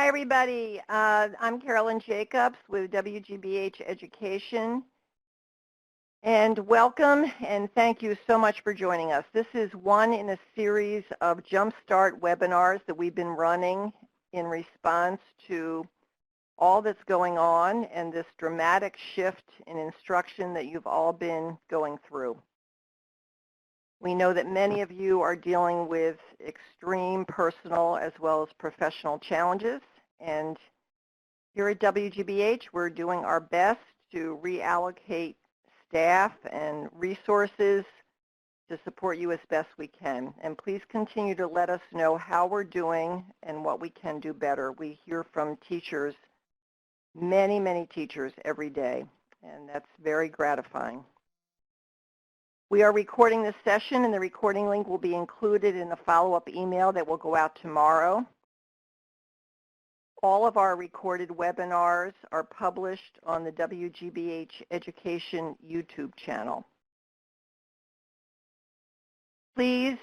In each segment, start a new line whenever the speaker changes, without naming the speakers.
everybody. I'm Carolyn Jacobs with WGBH Education. And welcome and thank you so much for joining us. This is one in a series of Jumpstart webinars that we've been running in response to all that's going on and this dramatic shift in instruction that you've all been going through. We know that many of you are dealing with extreme personal as well as professional challenges, and here at WGBH we're doing our best to reallocate staff and resources to support you as best we can. And please continue to let us know how we're doing and what we can do better. We hear from teachers, many teachers every day, and that's very gratifying. We are recording this session, and the recording link will be included in the follow-up email that will go out tomorrow. All of our recorded webinars are published on the WGBH Education YouTube channel. Please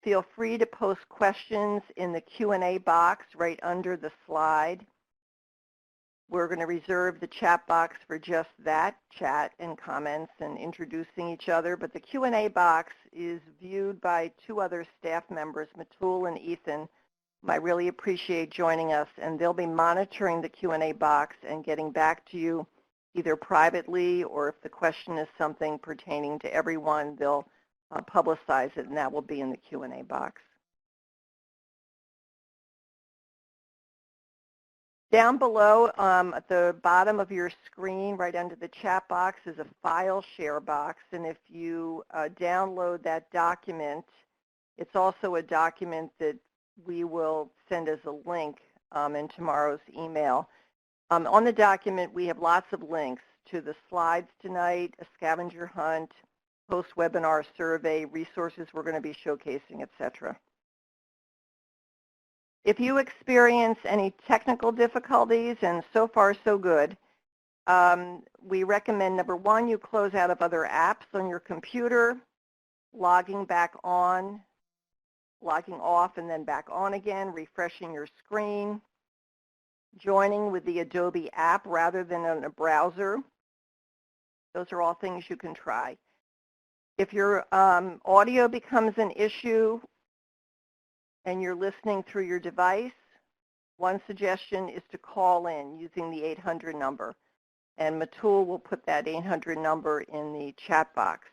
feel free to post questions in the Q&A box right under the slide. We're going to reserve the chat box for just that, chat and comments and introducing each other, but the Q&A box is viewed by two other staff members, Matul and Ethan. I really appreciate joining us, and they'll be monitoring the Q&A box and getting back to you either privately or if the question is something pertaining to everyone, they'll publicize it, and that will be in the Q&A box. Down below at the bottom of your screen, right under the chat box, is a file share box, and if you download that document, it's also a document that we will send as a link in tomorrow's email. On the document, we have lots of links to the slides tonight, a scavenger hunt, post-webinar survey, resources we're going to be showcasing, etc. If you experience any technical difficulties, and so far so good, we recommend, number one, you close out of other apps on your computer, logging back on, logging off and then back on again, refreshing your screen, joining with the Adobe app rather than in a browser. Those are all things you can try. If your audio becomes an issue and you're listening through your device, one suggestion is to call in using the 800 number. And Matul will put that 800 number in the chat box.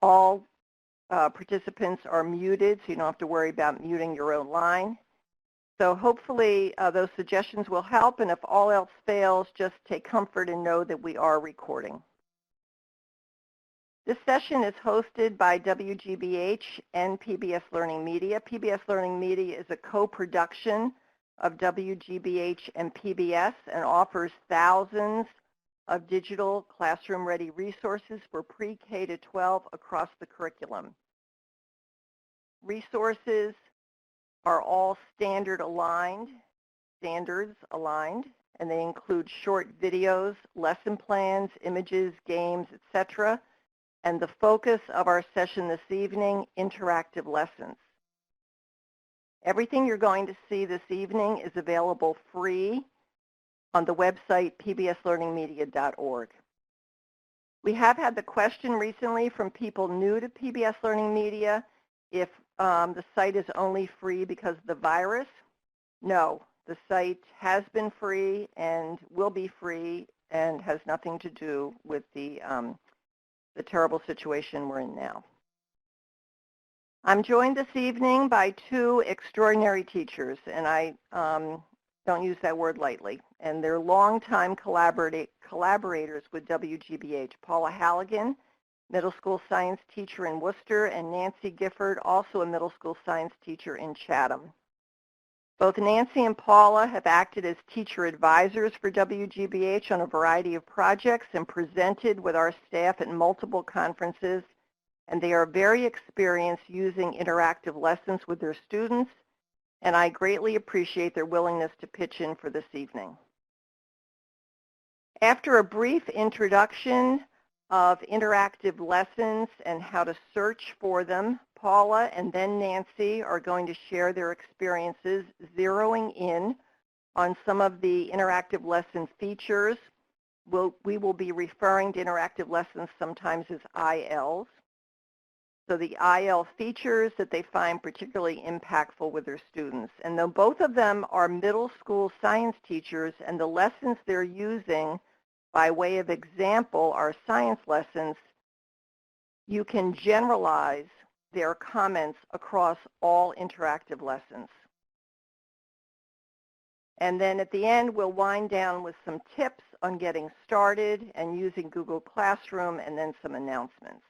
All participants are muted, so you don't have to worry about muting your own line. So hopefully those suggestions will help, and if all else fails, just take comfort and know that we are recording. This session is hosted by WGBH and PBS LearningMedia. PBS LearningMedia is a co-production of WGBH and PBS and offers thousands of digital classroom-ready resources for pre-K to 12 across the curriculum. Resources are all standards aligned, and they include short videos, lesson plans, images, games, etc. And the focus of our session this evening, interactive lessons. Everything you're going to see this evening is available free on the website pbslearningmedia.org. We have had the question recently from people new to PBS LearningMedia if the site is only free because of the virus. No, the site has been free and will be free and has nothing to do with the terrible situation we're in now. I'm joined this evening by two extraordinary teachers, and I don't use that word lightly, and they're longtime collaborators with WGBH. Paula Halligan, middle school science teacher in Worcester, and Nancy Gifford, also a middle school science teacher in Chatham. Both Nancy and Paula have acted as teacher advisors for WGBH on a variety of projects and presented with our staff at multiple conferences, and they are very experienced using interactive lessons with their students, and I greatly appreciate their willingness to pitch in for this evening. After a brief introduction, of interactive lessons and how to search for them. Paula and then Nancy are going to share their experiences zeroing in on some of the interactive lesson features. We will be referring to interactive lessons sometimes as ILs. So the IL features that they find particularly impactful with their students. And though both of them are middle school science teachers and the lessons they're using by way of example are science lessons, you can generalize their comments across all interactive lessons. And then at the end, we'll wind down with some tips on getting started and using Google Classroom and then some announcements.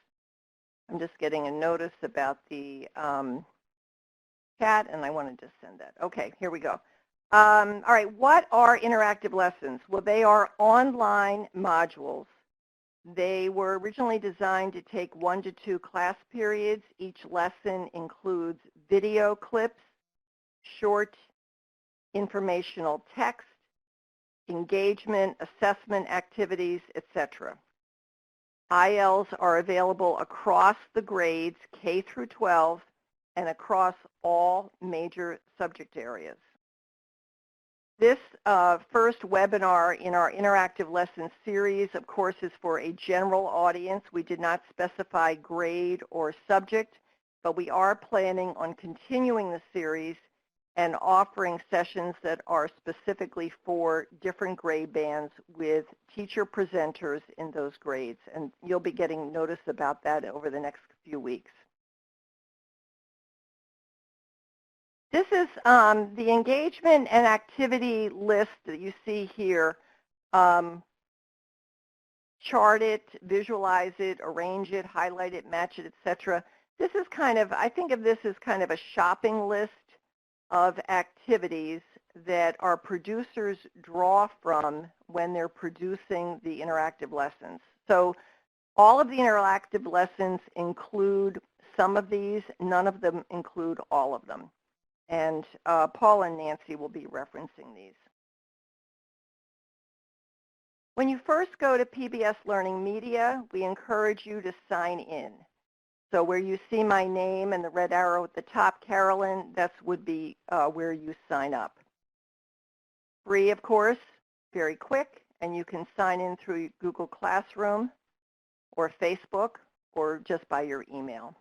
I'm just getting a notice about the chat, and I wanted to send that. Okay, here we go. All right, what are interactive lessons? Well, they are online modules. They were originally designed to take 1 to 2 class periods. Each lesson includes video clips, short informational text, engagement, assessment activities, etc. ILs are available across the grades, K through 12, and across all major subject areas. This first webinar in our interactive lesson series, of course, is for a general audience. We did not specify grade or subject, but we are planning on continuing the series and offering sessions that are specifically for different grade bands with teacher presenters in those grades. And you'll be getting notice about that over the next few weeks. This is the engagement and activity list that you see here. Chart it, visualize it, arrange it, highlight it, match it, etc. This is kind of, I think of this as kind of a shopping list of activities that our producers draw from when they're producing the interactive lessons. So all of the interactive lessons include some of these. None of them include all of them. And Paul and Nancy will be referencing these. When you first go to PBS LearningMedia, we encourage you to sign in. So where you see my name and the red arrow at the top, Carolyn, that would be where you sign up. Free, of course, very quick, and you can sign in through Google Classroom or Facebook or just by your email.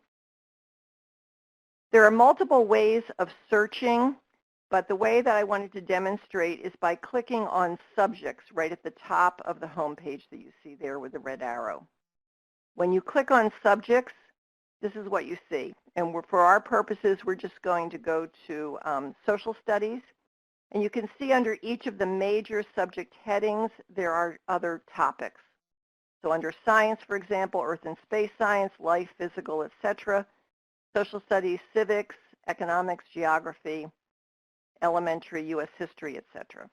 There are multiple ways of searching, but the way that I wanted to demonstrate is by clicking on subjects right at the top of the home page that you see there with the red arrow. When you click on subjects, this is what you see. And for our purposes, we're just going to go to social studies. And you can see under each of the major subject headings, there are other topics. So under science, for example, earth and space science, life, physical, etc. Social studies, civics, economics, geography, elementary, U.S. history, etc.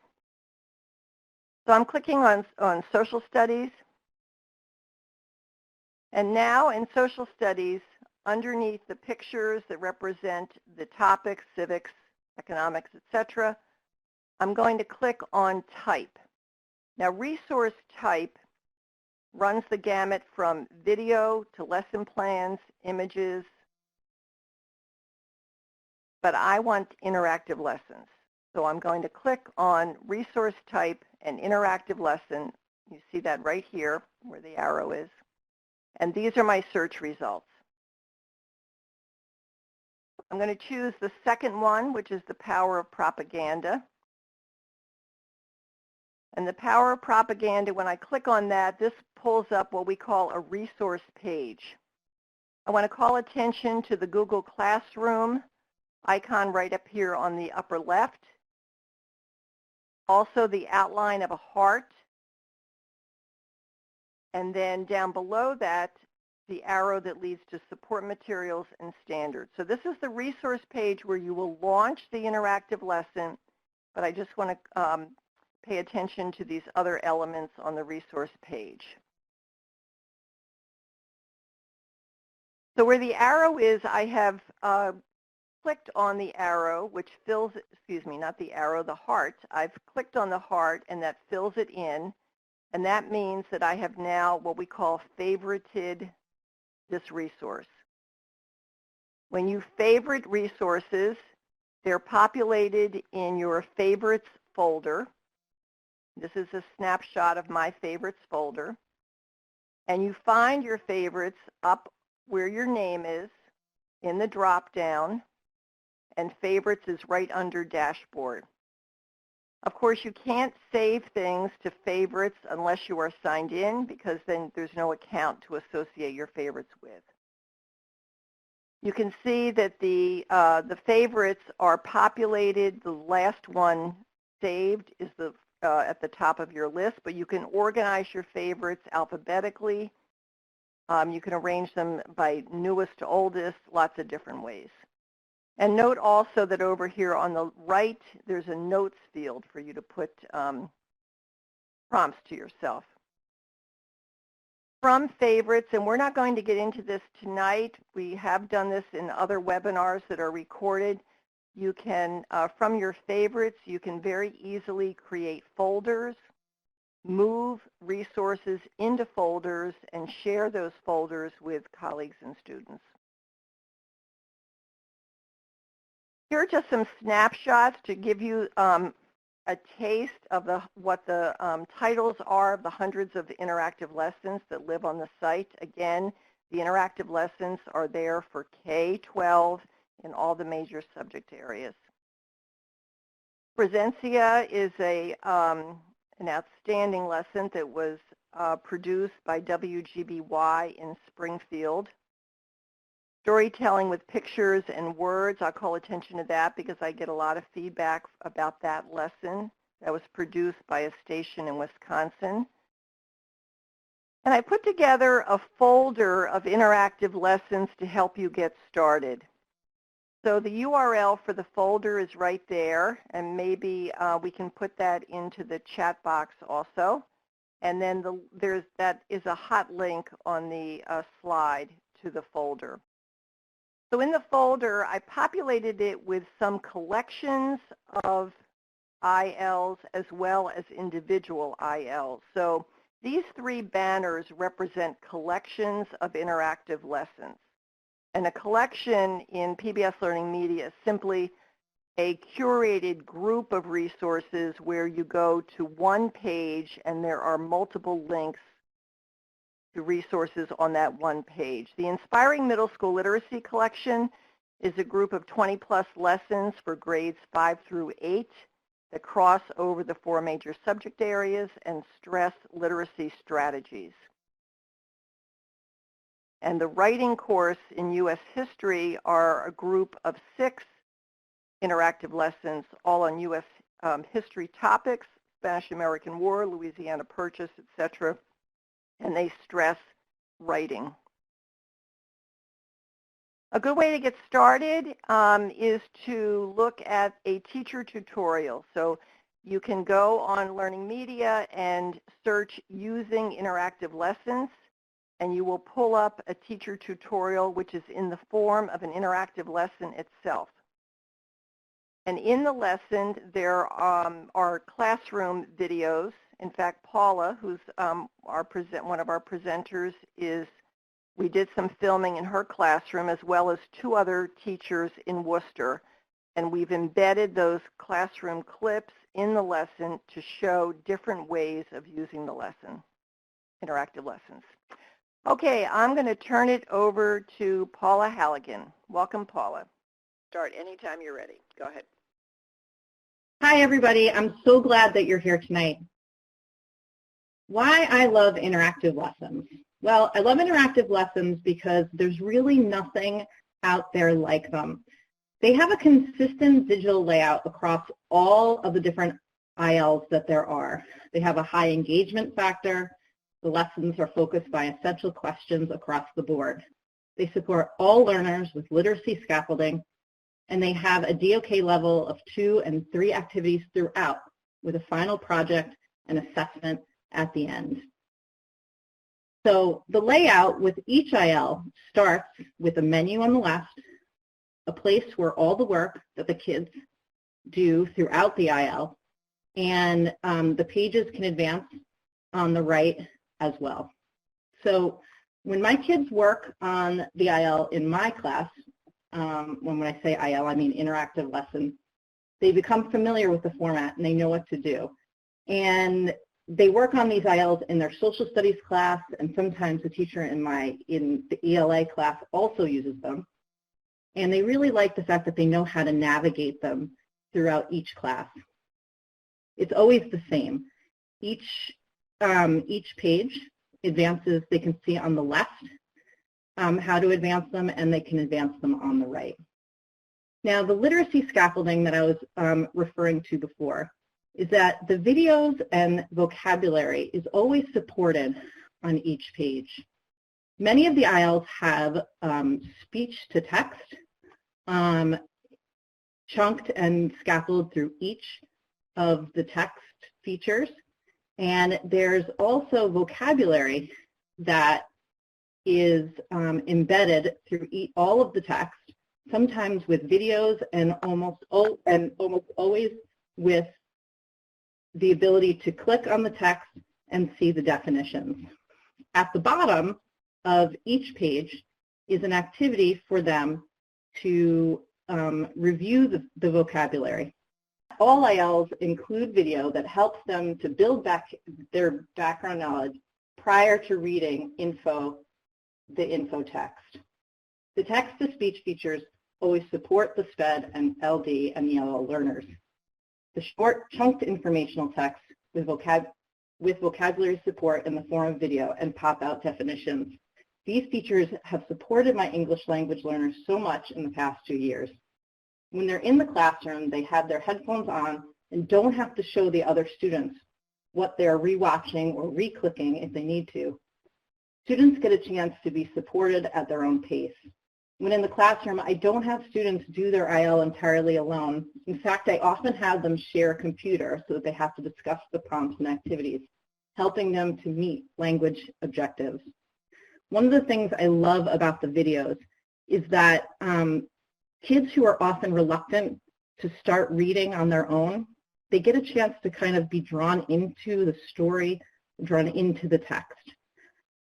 So I'm clicking on social studies. And now in social studies, underneath the pictures that represent the topics, civics, economics, etc., I'm going to click on type. Now resource type runs the gamut from video to lesson plans, images, but I want interactive lessons. So I'm going to click on resource type and interactive lesson. You see that right here where the arrow is. And these are my search results. I'm going to choose the second one, which is the power of propaganda. And the power of propaganda, when I click on that, this pulls up what we call a resource page. I want to call attention to the Google Classroom icon right up here on the upper left. Also the outline of a heart. And then down below that, the arrow that leads to support materials and standards. So this is the resource page where you will launch the interactive lesson, but I just want to pay attention to these other elements on the resource page. So where the arrow is, I have clicked on the arrow, which fills, excuse me, not the arrow, the heart. I've clicked on the heart, and that fills it in. And that means that I have now what we call favorited this resource. When you favorite resources, they're populated in your favorites folder. This is a snapshot of my favorites folder. And you find your favorites up where your name is in the drop-down, and favorites is right under dashboard. Of course, you can't save things to favorites unless you are signed in, because then there's no account to associate your favorites with. You can see that the favorites are populated. The last one saved is at the top of your list, but you can organize your favorites alphabetically. You can arrange them by newest to oldest, lots of different ways. And note also that over here on the right, there's a notes field for you to put prompts to yourself. From favorites, and we're not going to get into this tonight. We have done this in other webinars that are recorded. You can, from your favorites, you can very easily create folders, move resources into folders, and share those folders with colleagues and students. Here are just some snapshots to give you a taste of what the titles are of the hundreds of interactive lessons that live on the site. Again, the interactive lessons are there for K-12 in all the major subject areas. Presencia is an outstanding lesson that was produced by WGBY in Springfield. Storytelling with pictures and words, I'll call attention to that because I get a lot of feedback about that lesson that was produced by a station in Wisconsin. And I put together a folder of interactive lessons to help you get started. So the URL for the folder is right there, and maybe we can put that into the chat box also. And then that is a hot link on the slide to the folder. So in the folder, I populated it with some collections of ILs as well as individual ILs. So these three banners represent collections of interactive lessons. And a collection in PBS LearningMedia is simply a curated group of resources where you go to one page and there are multiple links to resources on that one page. The Inspiring Middle School Literacy Collection is a group of 20-plus lessons for grades 5 through 8 that cross over the 4 major subject areas and stress literacy strategies. And the writing course in U.S. history are a group of 6 interactive lessons, all on U.S. history topics, Spanish-American War, Louisiana Purchase, etc., and they stress writing. A good way to get started is to look at a teacher tutorial. So you can go on LearningMedia and search using interactive lessons, and you will pull up a teacher tutorial which is in the form of an interactive lesson itself. And in the lesson, there are classroom videos. In fact, Paula, who's one of our presenters, we did some filming in her classroom as well as 2 other teachers in Worcester. And we've embedded those classroom clips in the lesson to show different ways of using the lesson, interactive lessons. Okay, I'm going to turn it over to Paula Halligan. Welcome, Paula. Start anytime you're ready. Go ahead.
Hi, everybody. I'm so glad that you're here tonight. Why I love interactive lessons. Well, I love interactive lessons because there's really nothing out there like them. They have a consistent digital layout across all of the different ILs that there are. They have a high engagement factor. The lessons are focused by essential questions across the board. They support all learners with literacy scaffolding, and they have a DOK level of 2 and 3 activities throughout, with a final project and assessment at the end. So the layout with each IL starts with a menu on the left, a place where all the work that the kids do throughout the IL, and the pages can advance on the right as well. So when my kids work on the IL in my class, when I say IL, I mean interactive lessons, they become familiar with the format and they know what to do. And they work on these ILs in their social studies class, and sometimes the teacher in the ELA class also uses them. And they really like the fact that they know how to navigate them throughout each class. It's always the same. Each page advances, they can see on the left how to advance them, and they can advance them on the right. Now, the literacy scaffolding that I was referring to before is that the videos and vocabulary is always supported on each page. Many of the ILs have speech to text chunked and scaffolded through each of the text features, and there's also vocabulary that is embedded through all of the text, sometimes with videos and almost always with the ability to click on the text and see the definitions. At the bottom of each page is an activity for them to review the vocabulary. All ILs include video that helps them to build back their background knowledge prior to reading the info text. The text-to-speech features always support the SPED and LD and ELL learners. The short, chunked informational text with vocabulary support in the form of video and pop-out definitions. These features have supported my English language learners so much in the past 2 years. When they're in the classroom, they have their headphones on and don't have to show the other students what they're rewatching or re-clicking if they need to. Students get a chance to be supported at their own pace. When in the classroom, I don't have students do their IL entirely alone. In fact, I often have them share a computer so that they have to discuss the prompts and activities, helping them to meet language objectives. One of the things I love about the videos is that kids who are often reluctant to start reading on their own, they get a chance to kind of be drawn into the story, drawn into the text.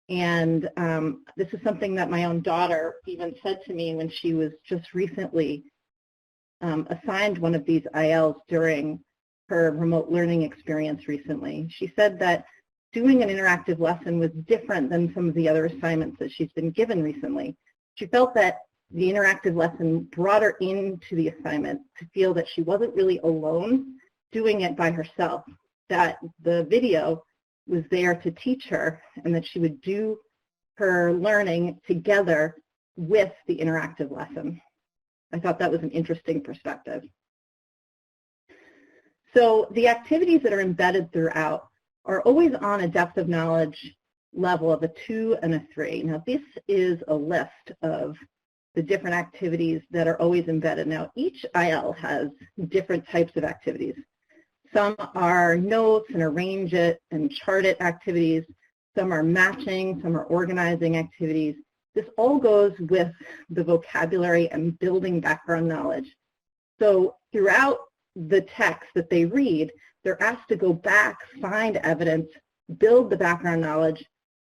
And this is something that my own daughter even said to me when she was just recently assigned one of these ILs during her remote learning experience recently. She said that doing an interactive lesson was different than some of the other assignments that she's been given recently. She felt that the interactive lesson brought her into the assignment to feel that she wasn't really alone doing it by herself, that the video was there to teach her and that she would do her learning together with the interactive lesson. I thought that was an interesting perspective. So the activities that are embedded throughout are always on a depth of knowledge level of a 2 and a 3. Now this is a list of the different activities that are always embedded. Now each IL has different types of activities. Some are notes and arrange it and chart it activities. Some are matching, some are organizing activities. This all goes with the vocabulary and building background knowledge. So throughout the text that they read, they're asked to go back, find evidence, build the background knowledge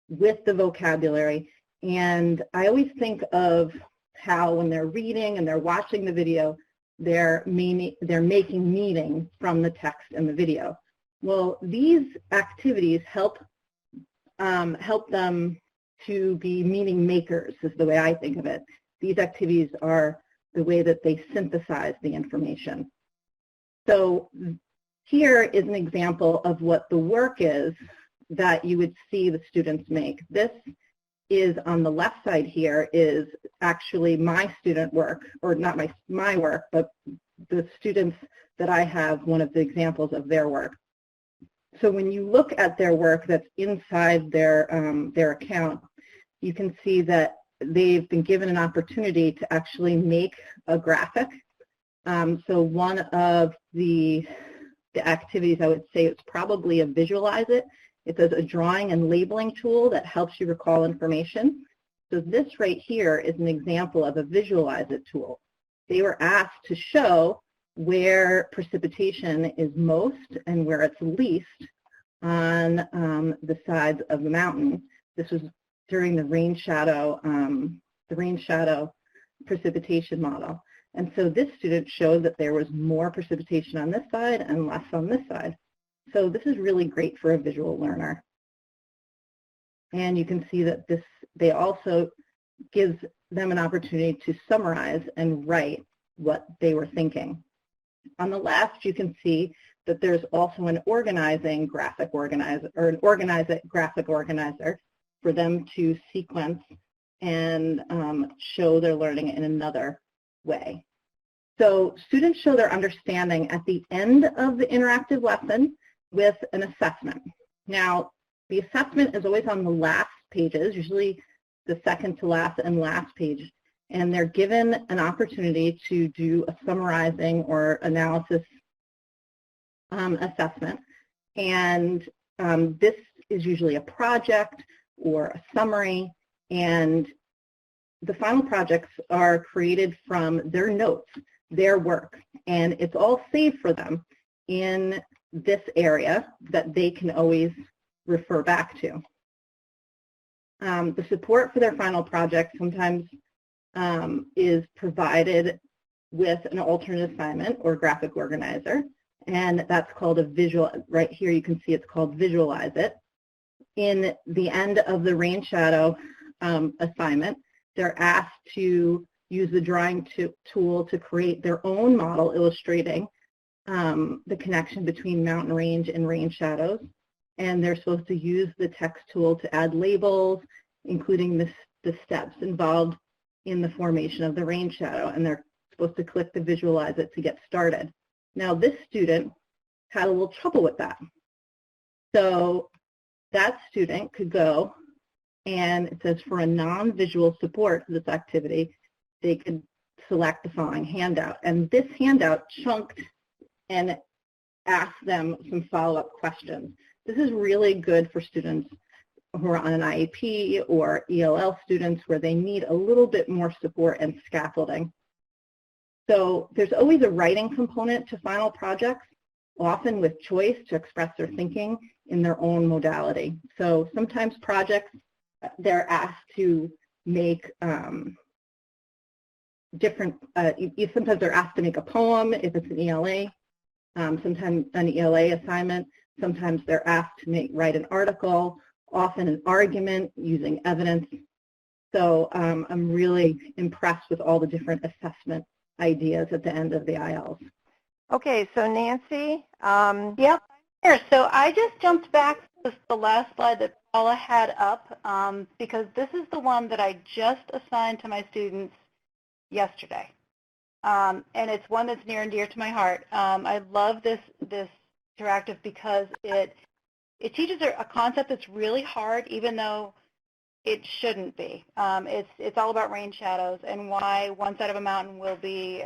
with the vocabulary. And I always think of how when they're reading and they're watching the video, they're making meaning from the text and the video. Well, these activities help them to be meaning makers, is the way I think of it. These activities are the way that they synthesize the information. So here is an example of what the work is that you would see the students make. This is on the left side here is actually my student work, or not my work, but the students that I have, one of the examples of their work. So when you look at their work that's inside their account, you can see that they've been given an opportunity to actually make a graphic. So one of the activities, I would say it's probably a visualize it. It says a drawing and labeling tool that helps you recall information. So this right here is an example of a visualize it tool. They were asked to show where precipitation is most and where it's least on the sides of the mountain. This was during the rain shadow precipitation model. And so this student showed that there was more precipitation on this side and less on this side. So this is really great for a visual learner. And you can see that they also gives them an opportunity to summarize and write what they were thinking. On the left, you can see that there's also an organizing graphic organizer, or an graphic organizer for them to sequence and show their learning in another way. So students show their understanding at the end of the interactive lesson with an assessment. Now, the assessment is always on the last pages, usually the second to last and last page, and they're given an opportunity to do a summarizing or analysis assessment. And this is usually a project or a summary, and the final projects are created from their notes, their work, and it's all saved for them in this area that they can always refer back to. The support for their final project sometimes is provided with an alternate assignment or graphic organizer, and that's called a visual. Right here you can see it's called Visualize It. In the end of the rain shadow assignment, they're asked to use the drawing tool to create their own model illustrating the connection between mountain range and rain shadows. And they're supposed to use the text tool to add labels, including the steps involved in the formation of the rain shadow. And they're supposed to click to visualize it to get started. Now, this student had a little trouble with that. So that student could go, and it says for a non-visual support for this activity, they could select the following handout. And this handout chunked and asked them some follow-up questions. This is really good for students who are on an IEP or ELL students where they need a little bit more support and scaffolding. So there's always a writing component to final projects, often with choice to express their thinking in their own modality. So sometimes projects, they're asked to make sometimes they're asked to make a poem if it's an ELA, sometimes an ELA assignment. Sometimes they're asked to write an article, often an argument using evidence. So I'm really impressed with all the different assessment ideas at the end of the ILs.
Okay, so Nancy.
Yep, here. So I just jumped back to the last slide that Paula had up because this is the one that I just assigned to my students yesterday. And it's one that's near and dear to my heart. I love this interactive because it teaches a concept that's really hard, even though it shouldn't be. It's all about rain shadows and why one side of a mountain will be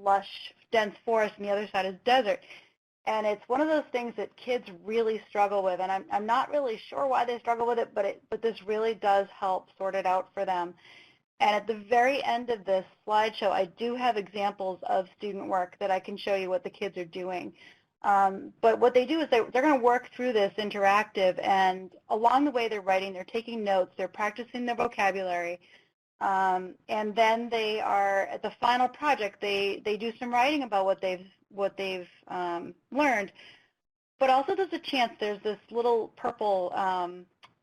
lush, dense forest and the other side is desert. And it's one of those things that kids really struggle with, and I'm not really sure why they struggle with it, but this really does help sort it out for them. And at the very end of this slideshow, I do have examples of student work that I can show you what the kids are doing. But what they do is they're going to work through this interactive, and along the way they're writing, they're taking notes, they're practicing their vocabulary, and then they are, at the final project, they do some writing about what they've learned. But also there's a chance, there's this little purple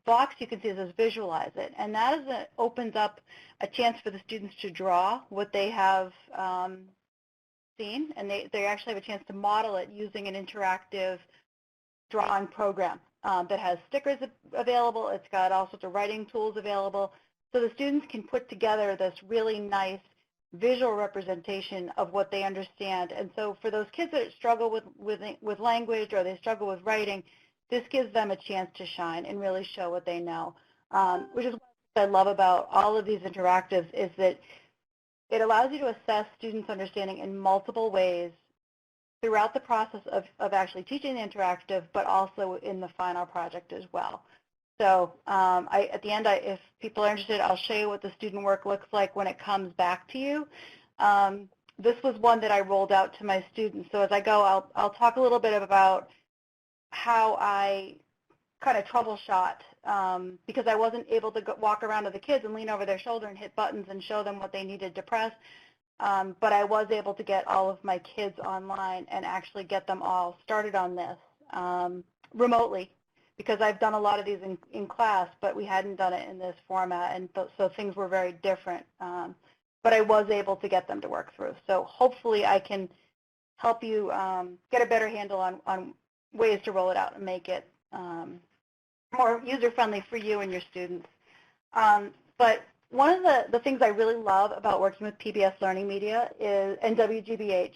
box you can see that says visualize it, and that opens up a chance for the students to draw what they have seen, and they actually have a chance to model it using an interactive drawing program that has stickers available. It's got all sorts of writing tools available, so the students can put together this really nice visual representation of what they understand. And so for those kids that struggle with language or they struggle with writing, this gives them a chance to shine and really show what they know, which is what I love about all of these interactives, is that it allows you to assess students' understanding in multiple ways throughout the process of actually teaching the interactive, but also in the final project as well. So at the end, if people are interested, I'll show you what the student work looks like when it comes back to you. This was one that I rolled out to my students. So as I go, I'll talk a little bit about how I kind of troubleshot because I wasn't able to walk around to the kids and lean over their shoulder and hit buttons and show them what they needed to press. But I was able to get all of my kids online and actually get them all started on this remotely, because I've done a lot of these in class, but we hadn't done it in this format, and so things were very different. But I was able to get them to work through. So hopefully I can help you get a better handle on ways to roll it out and make it more user-friendly for you and your students. But one of the things I really love about working with PBS LearningMedia and WGBH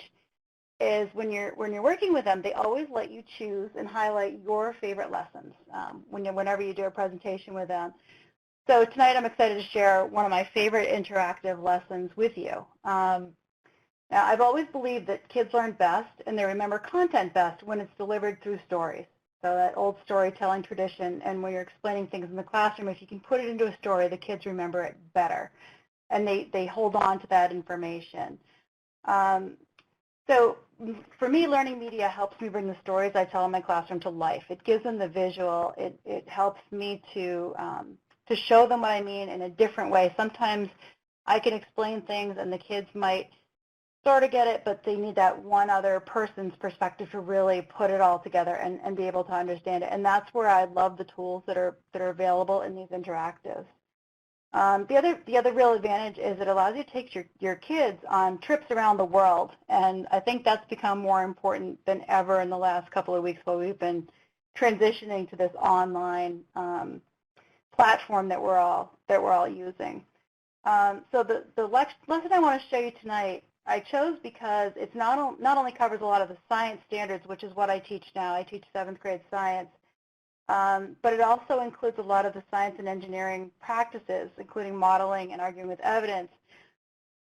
is when you're working with them, they always let you choose and highlight your favorite lessons whenever you do a presentation with them. So tonight I'm excited to share one of my favorite interactive lessons with you. Now, I've always believed that kids learn best and they remember content best when it's delivered through stories. So that old storytelling tradition, and when you're explaining things in the classroom, if you can put it into a story, the kids remember it better, and they hold on to that information. So for me, learning media helps me bring the stories I tell in my classroom to life. It gives them the visual. It helps me to show them what I mean in a different way. Sometimes I can explain things and the kids might sort of get it, but they need that one other person's perspective to really put it all together and be able to understand it. And that's where I love the tools that are available in these interactives. The other real advantage is it allows you to take your kids on trips around the world, and I think that's become more important than ever in the last couple of weeks while we've been transitioning to this online platform that we're all using. So the lesson I want to show you tonight I chose because it's not only covers a lot of the science standards, which is what I teach now. I teach 7th grade science. But it also includes a lot of the science and engineering practices, including modeling and arguing with evidence.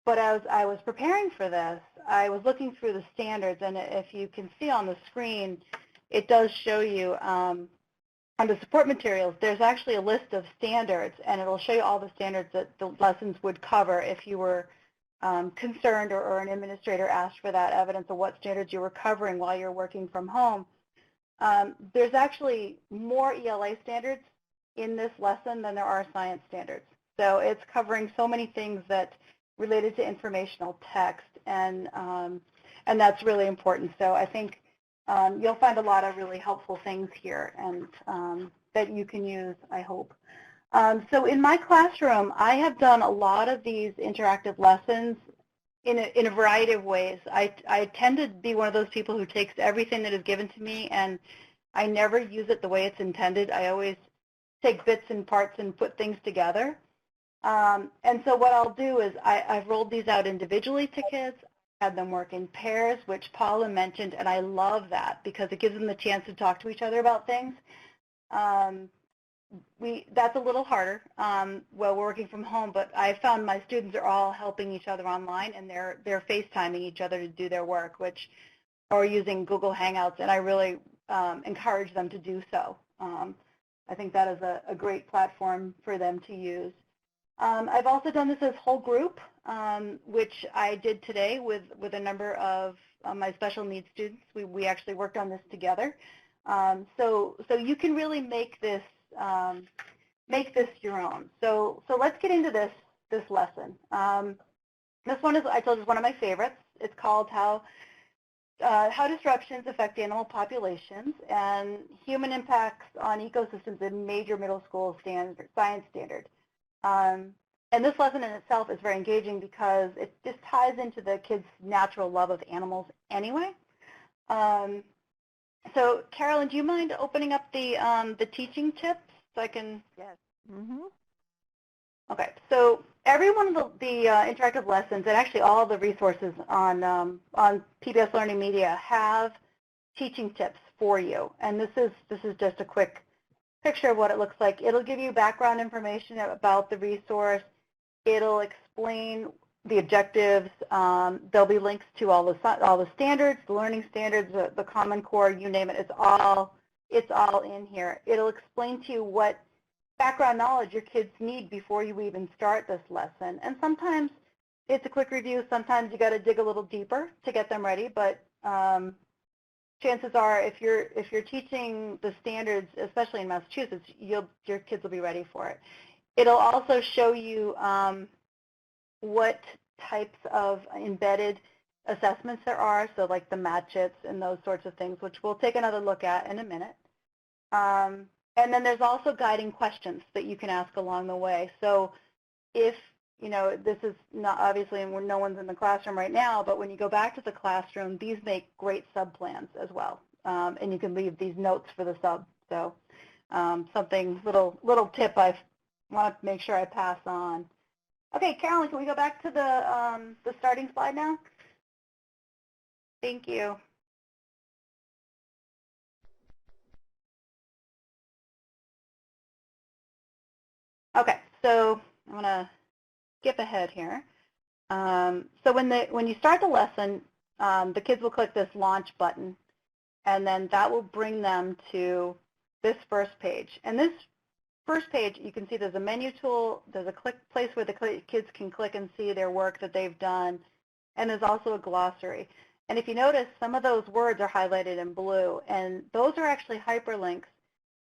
But as I was preparing for this, I was looking through the standards, and if you can see on the screen, it does show you on the support materials, there's actually a list of standards, and it'll show you all the standards that the lessons would cover if you were concerned or an administrator asked for that evidence of what standards you were covering while you're working from home. There's actually more ELA standards in this lesson than there are science standards. So it's covering so many things that related to informational text, and that's really important. So I think you'll find a lot of really helpful things here and that you can use, I hope. So in my classroom, I have done a lot of these interactive lessons in a variety of ways. I tend to be one of those people who takes everything that is given to me and I never use it the way it's intended. I always take bits and parts and put things together. And so what I'll do is I've rolled these out individually to kids, had them work in pairs, which Paula mentioned, and I love that because it gives them the chance to talk to each other about things. That's a little harder while we're working from home, but I found my students are all helping each other online, and they're FaceTiming each other to do their work, or using Google Hangouts, and I really encourage them to do so. I think that is a great platform for them to use. I've also done this as whole group, which I did today with a number of my special needs students. We actually worked on this together. So you can really make this your own. So let's get into this lesson. This one I told you is one of my favorites. It's called How Disruptions Affect Animal Populations and Human Impacts on Ecosystems in Major Middle School Science Standard. And this lesson in itself is very engaging because it just ties into the kids' natural love of animals anyway. So, Carolyn, do you mind opening up the teaching tips so I can?
Yes. Mm-hmm.
Okay. So every one of the interactive lessons, and actually all the resources on PBS LearningMedia have teaching tips for you. And this is just a quick picture of what it looks like. It'll give you background information about the resource. It'll explain the objectives. There'll be links to all the standards, the learning standards, the Common Core, you name it. It's all in here. It'll explain to you what background knowledge your kids need before you even start this lesson. And sometimes it's a quick review. Sometimes you got to dig a little deeper to get them ready. But chances are if you're teaching the standards, especially in Massachusetts, your kids will be ready for it. It'll also show you what types of embedded assessments there are, so like the match-its and those sorts of things, which we'll take another look at in a minute. And then there's also guiding questions that you can ask along the way. So if, this is not obviously, and no one's in the classroom right now, but when you go back to the classroom, these make great sub-plans as well. And you can leave these notes for the sub. So something, little tip I want to make sure I pass on. Okay, Carolyn, can we go back to the starting slide now? Thank you. Okay, so I'm going to skip ahead here. So when you start the lesson, the kids will click this launch button, and then that will bring them to this first page. And this first page, you can see there's a menu tool, there's a place where the kids can click and see their work that they've done, and there's also a glossary. And if you notice, some of those words are highlighted in blue, and those are actually hyperlinks.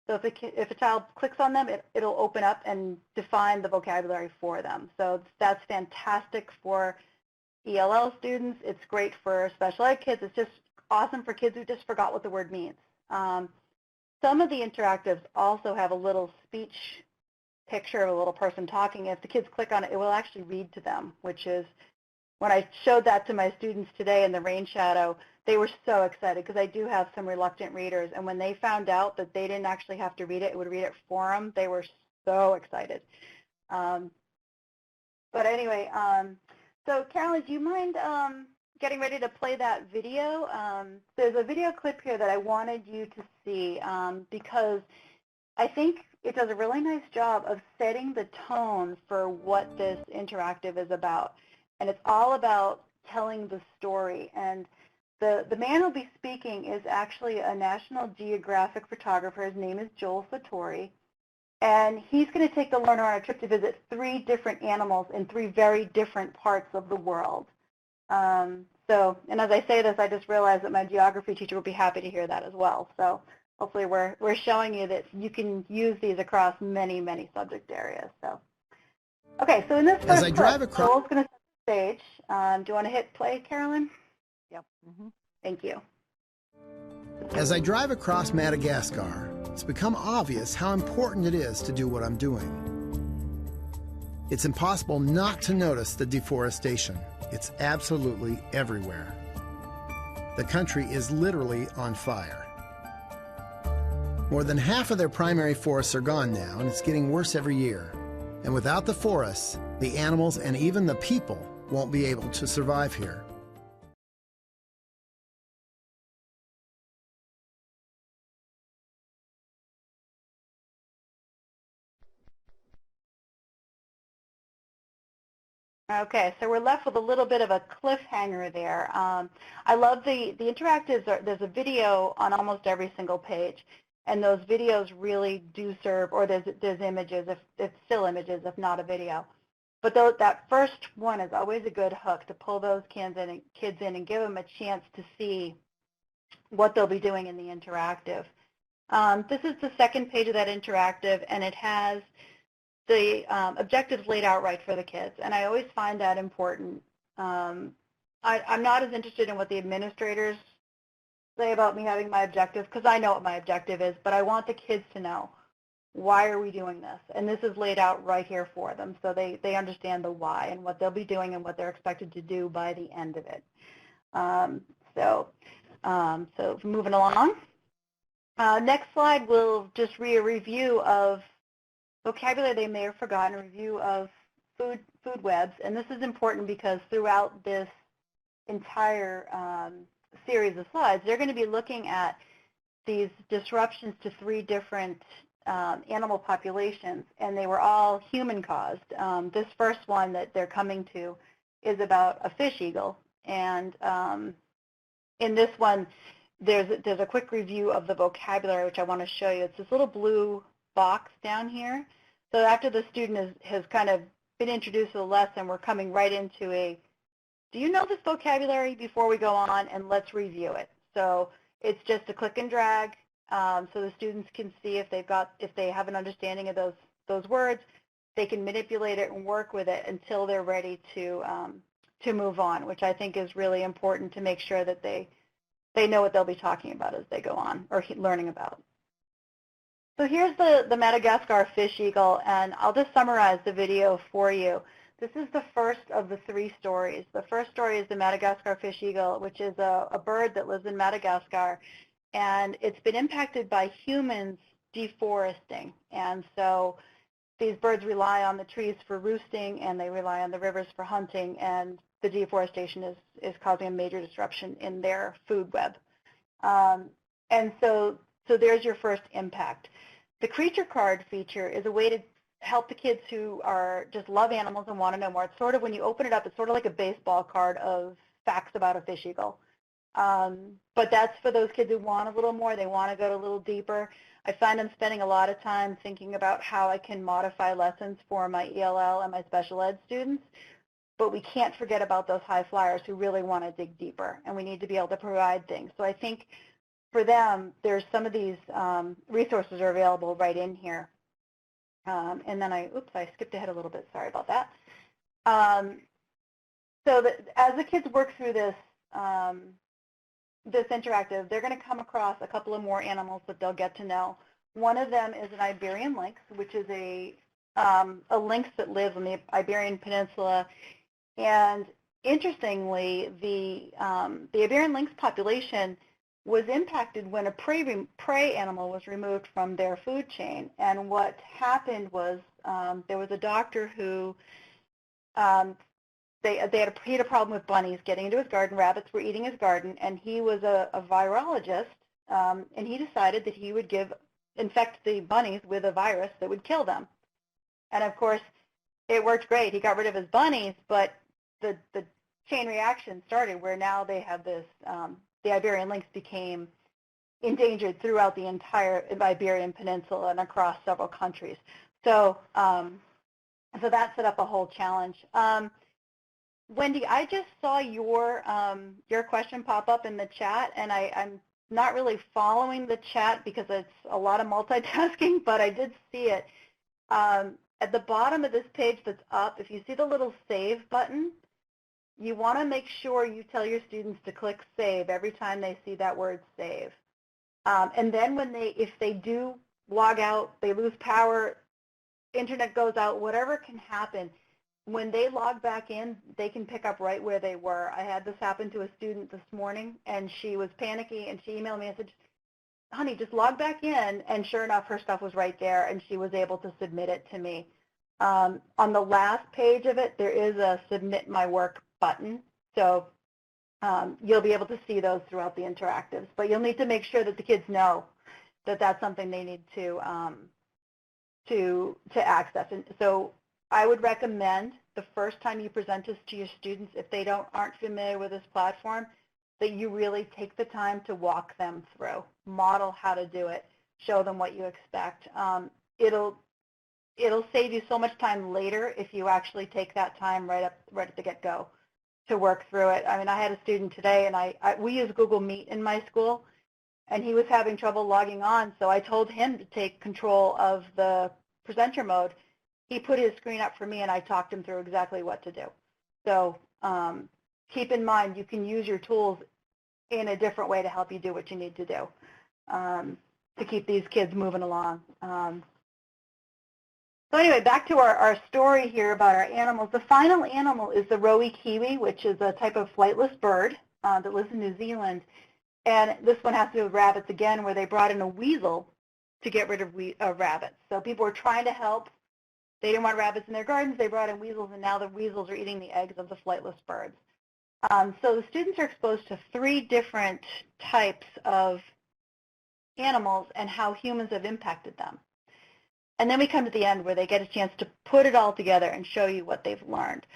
So if a child clicks on them, it'll open up and define the vocabulary for them. So that's fantastic for ELL students. It's great for special ed kids. It's just awesome for kids who just forgot what the word means. Some of the interactives also have a little speech picture of a little person talking. If the kids click on it, it will actually read to them, which is, when I showed that to my students today in the rain shadow, they were so excited because I do have some reluctant readers. And when they found out that they didn't actually have to read it, it would read it for them, they were so excited. But anyway, so Carolyn, do you mind getting ready to play that video? There's a video clip here that I wanted you to see because I think it does a really nice job of setting the tone for what this interactive is about. And it's all about telling the story. And the man who'll be speaking is actually a National Geographic photographer. His name is Joel Satori. And he's going to take the learner on a trip to visit 3 different animals in 3 very different parts of the world. And as I say this, I just realized that my geography teacher will be happy to hear that as well. So hopefully we're showing you that you can use these across many, many subject areas. So, okay, so in this first clip, Joel's going to stage. Do you want to hit play, Carolyn?
Yep. Mm-hmm.
Thank you.
As I drive across Madagascar, it's become obvious how important it is to do what I'm doing. It's impossible not to notice the deforestation. It's absolutely everywhere. The country is literally on fire. More than half of their primary forests are gone now, and it's getting worse every year. And without the forests, the animals and even the people won't be able to survive here.
Okay, so we're left with a little bit of a cliffhanger there. I love the interactives. There's a video on almost every single page, and those videos really do serve, or there's images, if still images, if not a video. But that first one is always a good hook to pull those kids in and give them a chance to see what they'll be doing in the interactive. This is the second page of that interactive, and it has the objectives laid out right for the kids, and I always find that important. I'm not as interested in what the administrators say about me having my objective, because I know what my objective is, but I want the kids to know, why are we doing this? And this is laid out right here for them, so they understand the why and what they'll be doing and what they're expected to do by the end of it. So moving along. Next slide will just be a review of vocabulary they may have forgotten, a review of food webs. And this is important because throughout this entire series of slides, they're going to be looking at these disruptions to 3 different animal populations, and they were all human-caused. This first one that they're coming to is about a fish eagle. And in this one, there's a quick review of the vocabulary, which I want to show you. It's this little blue box down here. So after the student has kind of been introduced to the lesson, we're coming right into do you know this vocabulary before we go on, and let's review it. So It's just a click and drag, so the students can see if they have an understanding of those words. They can manipulate it and work with it until they're ready to move on, which I think is really important to make sure that they know what they'll be talking about as they go on or learning about. So here's the Madagascar fish eagle, and I'll just summarize the video for you. This is the first of the 3 stories. The first story is the Madagascar fish eagle, which is a bird that lives in Madagascar, and it's been impacted by humans deforesting. And so these birds rely on the trees for roosting, and they rely on the rivers for hunting, and the deforestation is causing a major disruption in their food web. And so there's your first impact. The creature card feature is a way to help the kids who are just love animals and want to know more. It's sort of, when you open it up, it's sort of like a baseball card of facts about a fish eagle. But that's for those kids who want a little more, they want to go a little deeper. I find I'm spending a lot of time thinking about how I can modify lessons for my ELL and my special ed students, but we can't forget about those high flyers who really want to dig deeper, and we need to be able to provide things. So I think for them, there's some of these resources are available right in here. And then I skipped ahead a little bit, sorry about that. So that as the kids work through this, this interactive, they're going to come across a couple of more animals that they'll get to know. One of them is an Iberian lynx, which is a lynx that lives on the Iberian Peninsula. And interestingly, the Iberian lynx population was impacted when a prey animal was removed from their food chain. And what happened was there was a doctor who he had a problem with bunnies getting into his garden. Rabbits were eating his garden, and he was a virologist, and he decided that he would infect the bunnies with a virus that would kill them. And of course, it worked great. He got rid of his bunnies, but the chain reaction started where now they have this, the Iberian lynx became endangered throughout the entire Iberian Peninsula and across several countries. So, so that set up a whole challenge. Wendy, I just saw your question pop up in the chat, and I'm not really following the chat because it's a lot of multitasking, but I did see it. At the bottom of this page that's up, if you see the little save button, you want to make sure you tell your students to click save every time they see that word save. And then if they do log out, they lose power, internet goes out, whatever can happen, when they log back in, they can pick up right where they were. I had this happen to a student this morning, and she was panicky, and she emailed me and said, honey, just log back in, and sure enough, her stuff was right there, and she was able to submit it to me. On the last page of it, there is a submit my work button, so you'll be able to see those throughout the interactives, but you'll need to make sure that the kids know that that's something they need to access. And so I would recommend the first time you present this to your students, if they aren't familiar with this platform, that you really take the time to walk them through, model how to do it, show them what you expect. It'll save you so much time later if you actually take that time right at the get-go to work through it. I mean, I had a student today, and we use Google Meet in my school, and he was having trouble logging on, so I told him to take control of the presenter mode. He put his screen up for me, and I talked him through exactly what to do. So keep in mind, you can use your tools in a different way to help you do what you need to do to keep these kids moving along. So anyway, back to our story here about our animals. The final animal is the roe kiwi, which is a type of flightless bird that lives in New Zealand. And this one has to do with rabbits again, where they brought in a weasel to get rid of rabbits. So people were trying to help. They didn't want rabbits in their gardens. They brought in weasels, and now the weasels are eating the eggs of the flightless birds. So the students are exposed to 3 different types of animals and how humans have impacted them. And then we come to the end where they get a chance to put it all together and show you what they've learned.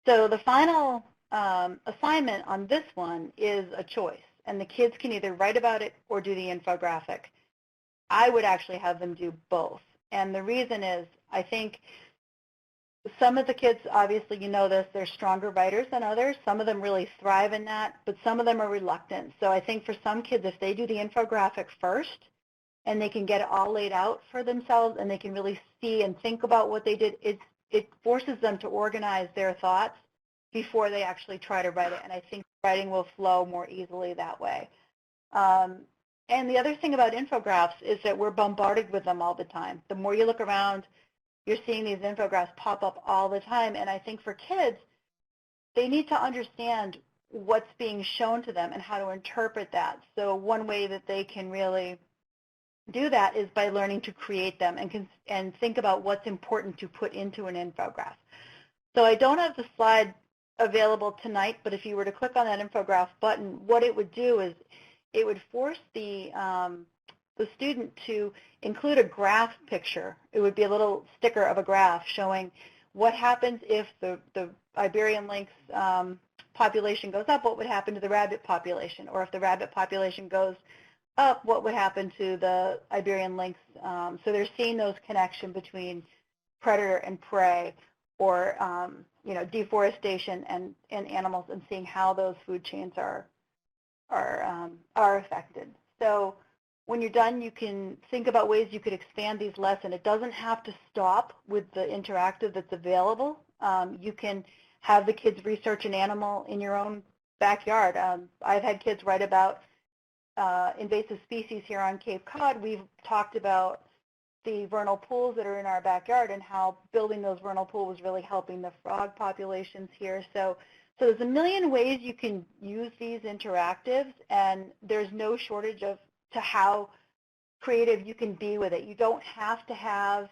So the final assignment on this one is a choice, and the kids can either write about it or do the infographic. I would actually have them do both. And the reason is, I think some of the kids, obviously, you know this, they're stronger writers than others. Some of them really thrive in that, but some of them are reluctant. So I think for some kids, if they do the infographic first and they can get it all laid out for themselves and they can really see and think about what they did, it forces them to organize their thoughts before they actually try to write it. And I think writing will flow more easily that way. And the other thing about infographics is that we're bombarded with them all the time. The more you look around, you're seeing these infographics pop up all the time. And I think for kids, they need to understand what's being shown to them and how to interpret that. So one way that they can really do that is by learning to create them and think about what's important to put into an infographic. So I don't have the slide available tonight, but if you were to click on that infographic button, what it would do is it would force the student to include a graph picture. It would be a little sticker of a graph showing what happens if the Iberian lynx population goes up, what would happen to the rabbit population, or if the rabbit population goes up, what would happen to the Iberian lynx. So they're seeing those connections between predator and prey, or deforestation and animals, and seeing how those food chains are affected. So when you're done, you can think about ways you could expand these lessons. It doesn't have to stop with the interactive that's available. You can have the kids research an animal in your own backyard. I've had kids write about invasive species here on Cape Cod. We've talked about the vernal pools that are in our backyard and how building those vernal pools was really helping the frog populations here. So there's a million ways you can use these interactives, and there's no shortage to how creative you can be with it. You don't have to have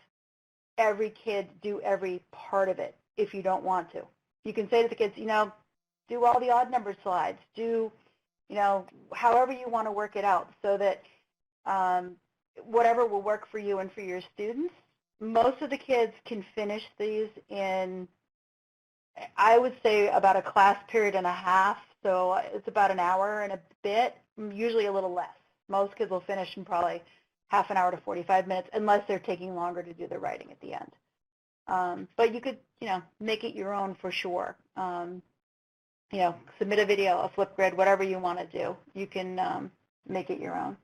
every kid do every part of it if you don't want to. You can say to the kids, do all the odd numbered slides, do, however you want to work it out, so that whatever will work for you and for your students. Most of the kids can finish these in, I would say, about a class period and a half, so it's about an hour and a bit, usually a little less. Most kids will finish in probably half an hour to 45 minutes, unless they're taking longer to do the writing at the end. But you could, make it your own for sure. Submit a video, a flip grid, whatever you want to do. You can make it your own.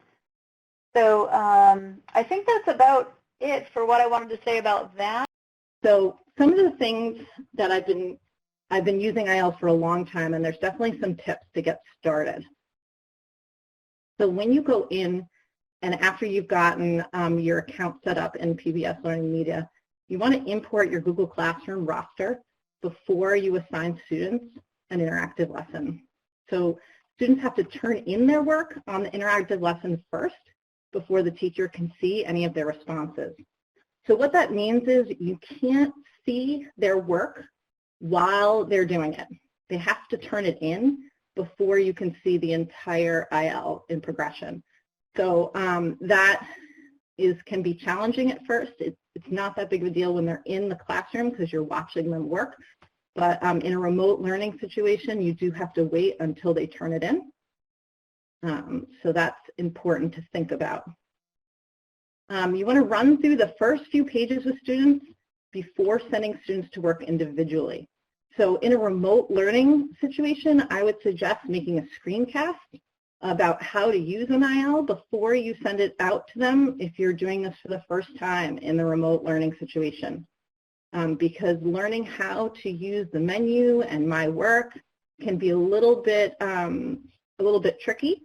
So I think that's about it for what I wanted to say about that.
So some of the things that I've been using IL for a long time, and there's definitely some tips to get started. So when you go in, and after you've gotten your account set up in PBS LearningMedia, you want to import your Google Classroom roster before you assign students an interactive lesson. So students have to turn in their work on the interactive lesson first before the teacher can see any of their responses. So what that means is you can't see their work while they're doing it. They have to turn it in before you can see the entire IL in progression. So that can be challenging at first. It's not that big of a deal when they're in the classroom because you're watching them work. But in a remote learning situation, you do have to wait until they turn it in. So that's important to think about. You want to run through the first few pages with students before sending students to work individually. So in a remote learning situation, I would suggest making a screencast about how to use an IL before you send it out to them if you're doing this for the first time in the remote learning situation. Because learning how to use the menu and my work can be a little bit tricky.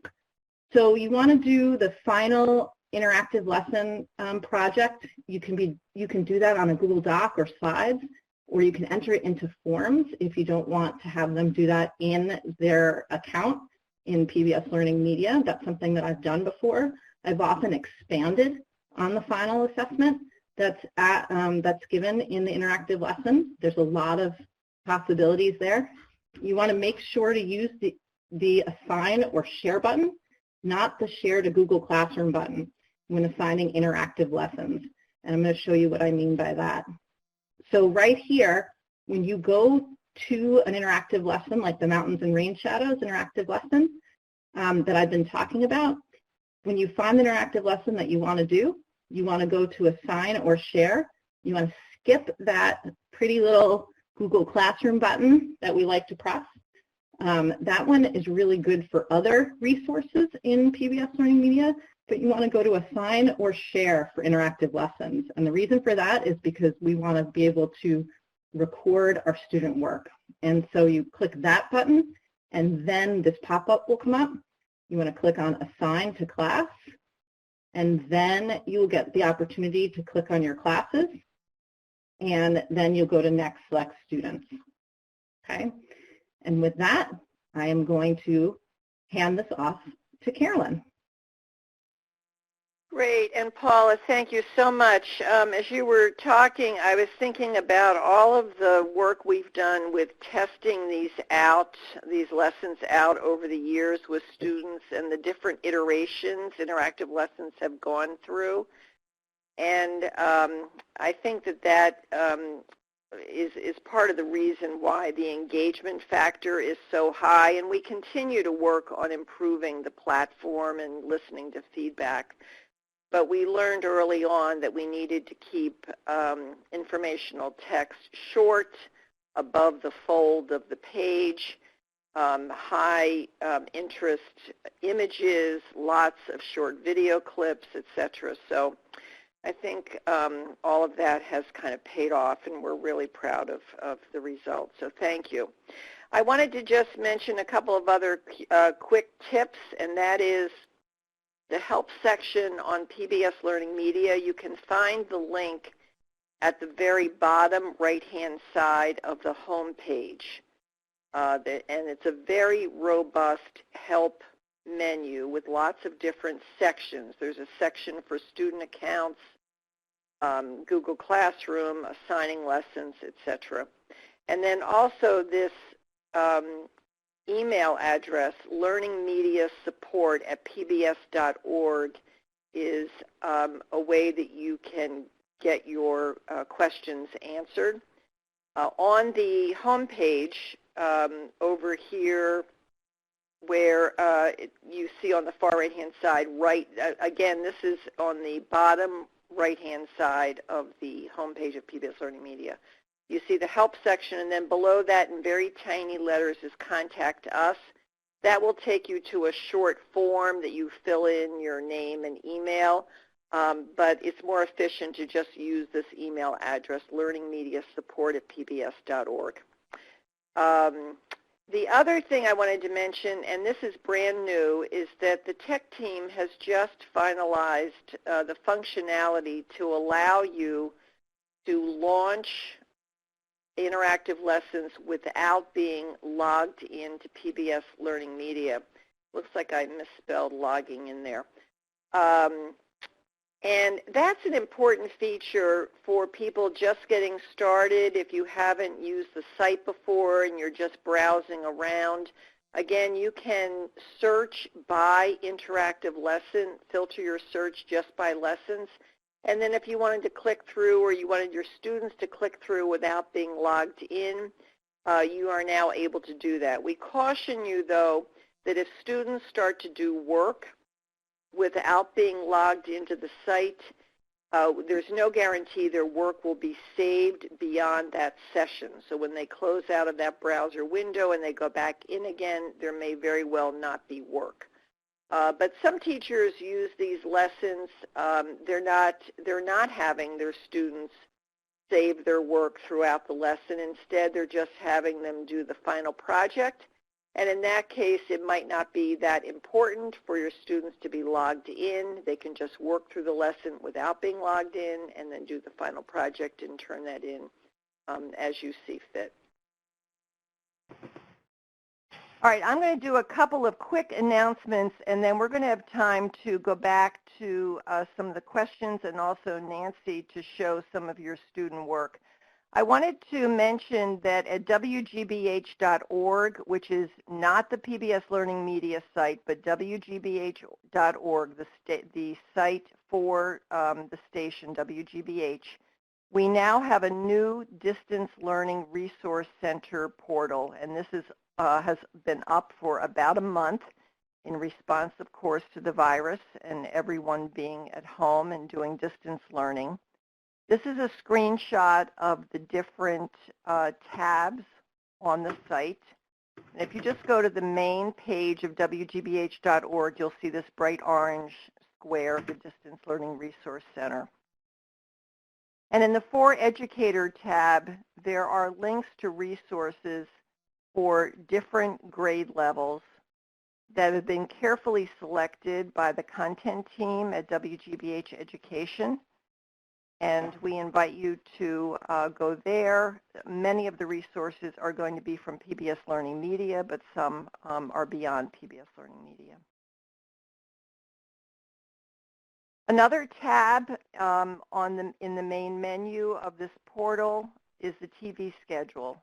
So you want to do the final interactive lesson project. You can do that on a Google Doc or slides, or you can enter it into forms if you don't want to have them do that in their account in PBS LearningMedia. That's something that I've done before. I've often expanded on the final assessment that's given in the interactive lesson. There's a lot of possibilities there. You want to make sure to use the assign or share button, not the share to Google Classroom button when assigning interactive lessons. And I'm going to show you what I mean by that. So right here, when you go to an interactive lesson like the Mountains and Rain Shadows interactive lesson that I've been talking about, when you find the interactive lesson that you want to do, you want to go to assign or share. You want to skip that pretty little Google Classroom button that we like to press. That one is really good for other resources in PBS LearningMedia, but you want to go to Assign or Share for interactive lessons. And the reason for that is because we want to be able to record our student work. And so you click that button, and then this pop-up will come up. You want to click on Assign to Class, and then you'll get the opportunity to click on your classes, and then you'll go to Next, Select Students. Okay? And with that, I am going to hand this off to Carolyn.
Great, and Paula, thank you so much. As you were talking, I was thinking about all of the work we've done with testing these lessons out over the years with students and the different iterations interactive lessons have gone through. And I think that is part of the reason why the engagement factor is so high, and we continue to work on improving the platform and listening to feedback. But we learned early on that we needed to keep informational text short, above the fold of the page, high interest images, lots of short video clips, etc. So I think all of that has kind of paid off, and we're really proud of the results. So thank you. I wanted to just mention a couple of other quick tips, and that is the help section on PBS LearningMedia. You can find the link at the very bottom right-hand side of the home page. And it's a very robust help menu with lots of different sections. There's a section for student accounts, Google Classroom, assigning lessons, etc. And then also this email address, learningmediasupport@pbs.org, is a way that you can get your questions answered. On the home page over here where you see on the far right-hand side, again, this is on the bottom right-hand side of the home page of PBS LearningMedia. You see the help section, and then below that in very tiny letters is Contact Us. That will take you to a short form that you fill in your name and email, but it's more efficient to just use this email address, learningmediasupport@pbs.org. The other thing I wanted to mention, and this is brand new, is that the tech team has just finalized the functionality to allow you to launch interactive lessons without being logged into PBS LearningMedia. Looks like I misspelled logging in there. And that's an important feature for people just getting started. If you haven't used the site before and you're just browsing around, again, you can search by interactive lesson, filter your search just by lessons. And then if you wanted to click through, or you wanted your students to click through without being logged in, you are now able to do that. We caution you, though, that if students start to do work without being logged into the site, there's no guarantee their work will be saved beyond that session. So when they close out of that browser window and they go back in again, there may very well not be work. But some teachers use these lessons. They're not having their students save their work throughout the lesson. Instead, they're just having them do the final project. And in that case, it might not be that important for your students to be logged in. They can just work through the lesson without being logged in and then do the final project and turn that in as you see fit. All right, I'm going to do a couple of quick announcements, and then we're going to have time to go back to some of the questions and also Nancy to show some of your student work. I wanted to mention that at wgbh.org, which is not the PBS LearningMedia site, but wgbh.org, the site for the station WGBH, we now have a new Distance Learning Resource Center portal, and this is has been up for about a month in response, of course, to the virus and everyone being at home and doing distance learning. This is a screenshot of the different tabs on the site. And if you just go to the main page of wgbh.org, you'll see this bright orange square, the Distance Learning Resource Center. And in the For Educator tab, there are links to resources for different grade levels that have been carefully selected by the content team at WGBH Education. And we invite you to go there. Many of the resources are going to be from PBS LearningMedia, but some are beyond PBS LearningMedia. Another tab in the main menu of this portal is the TV schedule.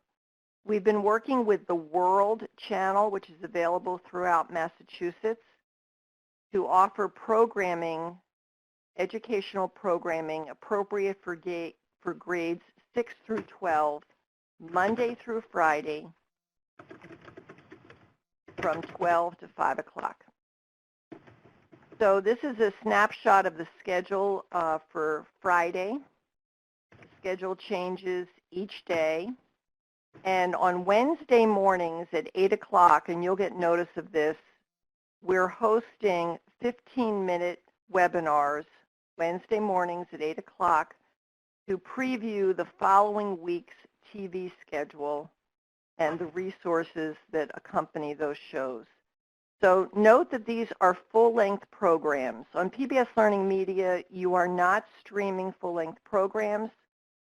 We've been working with the World channel, which is available throughout Massachusetts, to offer programming, educational programming appropriate for grades 6 through 12, Monday through Friday, from 12 to 5 o'clock. So this is a snapshot of the schedule for Friday. The schedule changes each day. And on Wednesday mornings at 8 o'clock, and you'll get notice of this, we're hosting 15-minute webinars Wednesday mornings at 8 o'clock to preview the following week's TV schedule and the resources that accompany those shows. So note that these are full-length programs. On PBS LearningMedia, you are not streaming full-length programs.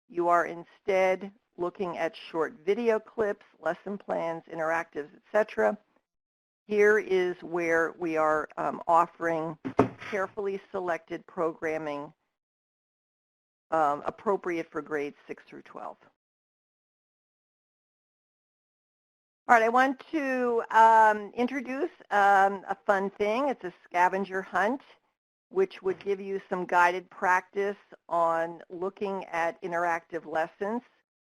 You are instead looking at short video clips, lesson plans, interactives, etc. Here is where we are offering carefully selected programming appropriate for grades 6 through 12. All right, I want to introduce a fun thing. It's a scavenger hunt, which would give you some guided practice on looking at interactive lessons.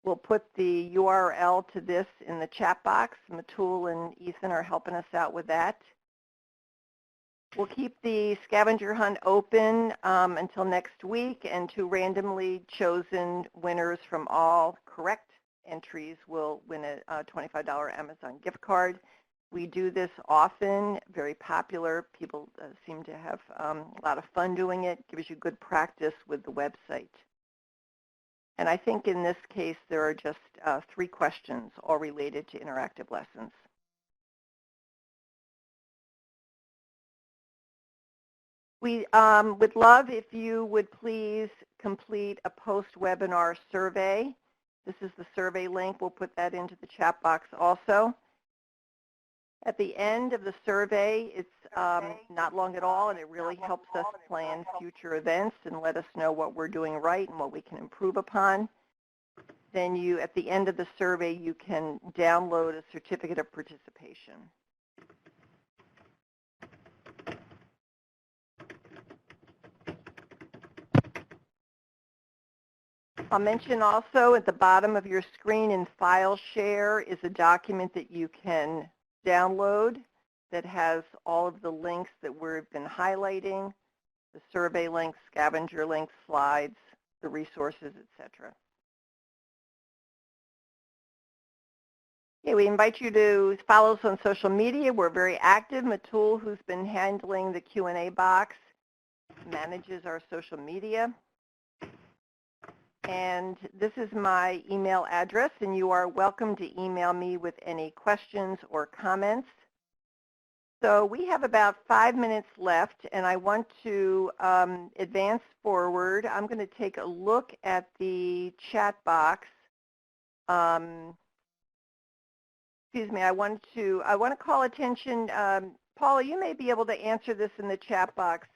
We'll put the URL to this in the chat box. Matul and Ethan are helping us out with that. We'll keep the scavenger hunt open until next week, and two randomly chosen winners from all correct entries will win a $25 Amazon gift card. We do this often, very popular. People seem to have a lot of fun doing it. Gives you good practice with the website. And I think in this case there are just 3 questions, all related to interactive lessons. We would love if you would please complete a post-webinar survey. This is the survey link. We'll put that into the chat box also. At the end of the survey, it's not long at all, and it really helps us plan future events and let us know what we're doing right and what we can improve upon. Then at the end of the survey, you can download a certificate of participation. I'll mention also at the bottom of your screen in File Share is a document that you can download that has all of the links that we've been highlighting, the survey links, scavenger links, slides, the resources, etc. Okay, we invite you to follow us on social media. We're very active. Matul, who's been handling the Q&A box, manages our social media. And this is my email address, and you are welcome to email me with any questions or comments. So we have about 5 minutes left, and I want to advance forward. I'm going to take a look at the chat box. Excuse me, I want to call attention. Paula, you may be able to answer this in the chat box.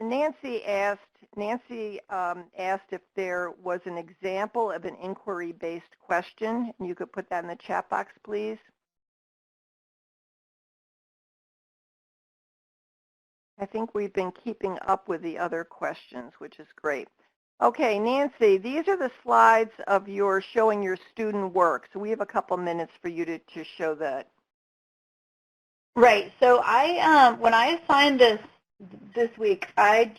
Nancy asked if there was an example of an inquiry-based question, and you could put that in the chat box, please. I think we've been keeping up with the other questions, which is great. Okay, Nancy, these are the slides of your showing your student work. So we have a couple minutes for you to show that.
Right. So when I assigned this week. I